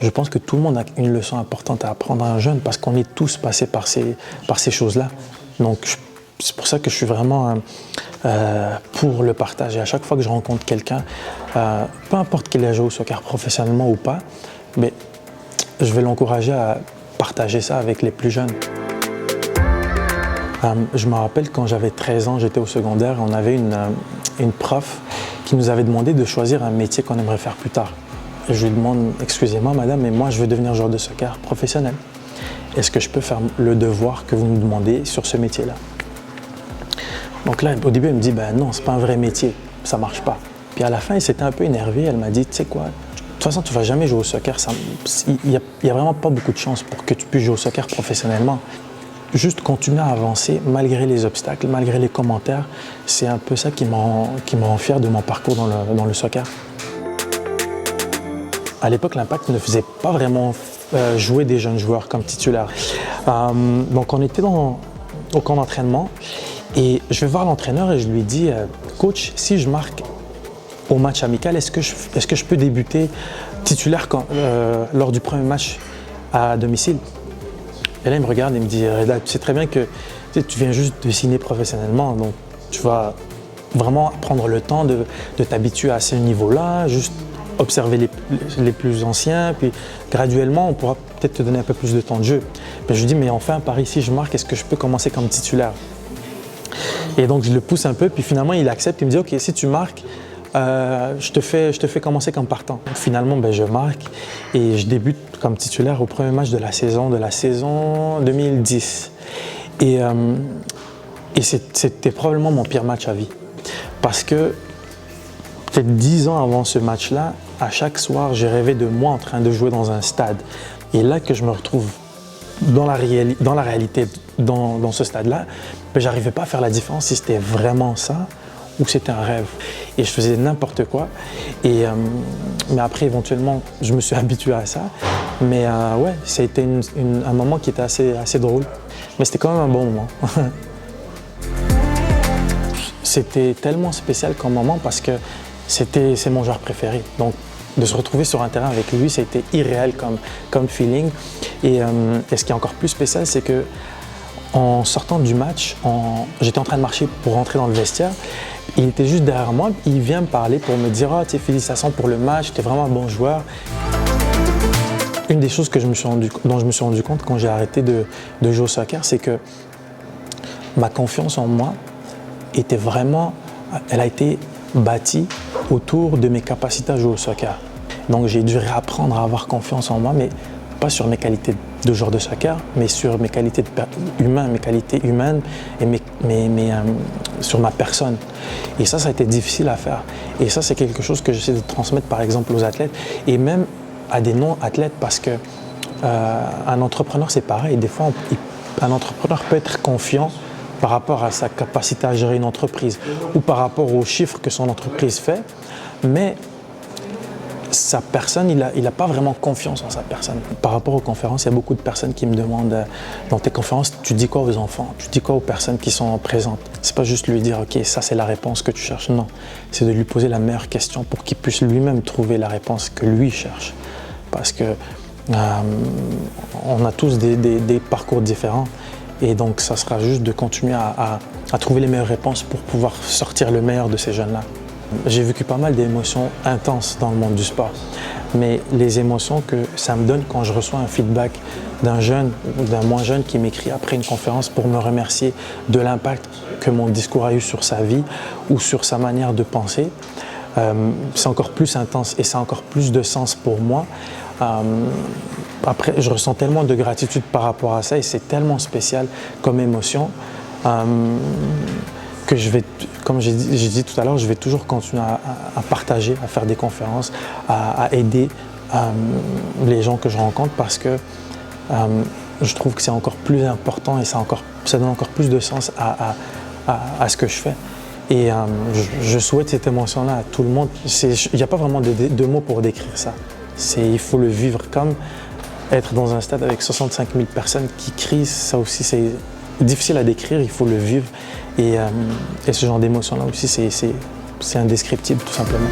je pense que tout le monde a une leçon importante à apprendre à un jeune parce qu'on est tous passés par ces choses-là. Donc, c'est pour ça que je suis vraiment pour le partage. Et à chaque fois que je rencontre quelqu'un, peu importe qu'il ait joué au soccer professionnellement ou pas, mais je vais l'encourager à partager ça avec les plus jeunes. Je me rappelle quand j'avais 13 ans, j'étais au secondaire, on avait une prof qui nous avait demandé de choisir un métier qu'on aimerait faire plus tard. Et je lui demande, excusez-moi madame, mais moi je veux devenir joueur de soccer professionnel. Est-ce que je peux faire le devoir que vous nous demandez sur ce métier-là? Donc là, au début, elle me dit, ben non, c'est pas un vrai métier, ça marche pas. Puis à la fin, elle s'était un peu énervée, elle m'a dit, tu sais quoi, de toute façon, tu vas jamais jouer au soccer, il y a vraiment pas beaucoup de chance pour que tu puisses jouer au soccer professionnellement. Juste continuer à avancer malgré les obstacles, malgré les commentaires, c'est un peu ça qui me rend fier de mon parcours dans le soccer. À l'époque, l'Impact ne faisait pas vraiment jouer des jeunes joueurs comme titulaires. Donc on était au camp d'entraînement et je vais voir l'entraîneur et je lui dis « Coach, si je marque au match amical, est-ce que je peux débuter titulaire lors du premier match à domicile ?» Et là, il me regarde et me dit « Reda, tu sais très bien que tu viens juste de signer professionnellement, donc tu vas vraiment prendre le temps de t'habituer à ce niveau-là, juste observer les plus anciens, puis graduellement, on pourra peut-être te donner un peu plus de temps de jeu. » Je lui dis « Mais enfin, par ici, je marque, est-ce que je peux commencer comme titulaire ?» Et donc, je le pousse un peu, puis finalement, il accepte, il me dit « Ok, si tu marques, je te fais commencer comme partant. » Finalement, je marque et je débute comme titulaire au premier match de la saison 2010. Et c'était probablement mon pire match à vie. Parce que peut-être 10 ans avant ce match-là, à chaque soir, j'ai rêvé de moi en train de jouer dans un stade. Et là que je me retrouve dans la réalité, dans ce stade-là, je n'arrivais pas à faire la différence si c'était vraiment ça ou c'était un rêve. Et je faisais n'importe quoi. Mais après, éventuellement, je me suis habitué à ça. Mais ouais, ça a été un moment qui était assez drôle. Mais c'était quand même un bon moment. C'était tellement spécial comme moment parce que c'est mon joueur préféré. Donc, de se retrouver sur un terrain avec lui, ça a été irréel comme feeling. Et ce qui est encore plus spécial, c'est que en sortant du match, j'étais en train de marcher pour rentrer dans le vestiaire. Il était juste derrière moi, il vient me parler pour me dire « Ah, félicitations pour le match, tu es vraiment un bon joueur ». Une des choses dont je me suis rendu compte quand j'ai arrêté de jouer au soccer, c'est que ma confiance en moi elle a été bâtie autour de mes capacités à jouer au soccer. Donc j'ai dû réapprendre à avoir confiance en moi, mais pas sur mes qualités de joueur de soccer, mais sur mes qualités humaines et sur ma personne. Et ça a été difficile à faire. Et ça, c'est quelque chose que j'essaie de transmettre, par exemple, aux athlètes et même à des non-athlètes parce que un entrepreneur, c'est pareil. Des fois, un entrepreneur peut être confiant par rapport à sa capacité à gérer une entreprise ou par rapport aux chiffres que son entreprise fait, mais sa personne, il n'a pas vraiment confiance en sa personne. Par rapport aux conférences, il y a beaucoup de personnes qui me demandent dans tes conférences, tu dis quoi aux enfants? Tu dis quoi aux personnes qui sont présentes? C'est pas juste lui dire, ok, ça c'est la réponse que tu cherches. Non, c'est de lui poser la meilleure question pour qu'il puisse lui-même trouver la réponse que lui cherche. Parce que on a tous des parcours différents. Et donc, ça sera juste de continuer à trouver les meilleures réponses pour pouvoir sortir le meilleur de ces jeunes-là. J'ai vécu pas mal d'émotions intenses dans le monde du sport, mais les émotions que ça me donne quand je reçois un feedback d'un jeune ou d'un moins jeune qui m'écrit après une conférence pour me remercier de l'impact que mon discours a eu sur sa vie ou sur sa manière de penser, c'est encore plus intense et ça a encore plus de sens pour moi. Après, je ressens tellement de gratitude par rapport à ça et c'est tellement spécial comme émotion que je vais, comme j'ai dit tout à l'heure, je vais toujours continuer à partager, à faire des conférences, à aider les gens que je rencontre parce que je trouve que c'est encore plus important et ça donne encore plus de sens à ce que je fais. Et je souhaite cette émotion-là à tout le monde. Il n'y a pas vraiment de mots pour décrire ça. Il faut le vivre comme être dans un stade avec 65 000 personnes qui crient. Ça aussi, c'est difficile à décrire, il faut le vivre. Et ce genre d'émotion-là aussi, c'est indescriptible tout simplement.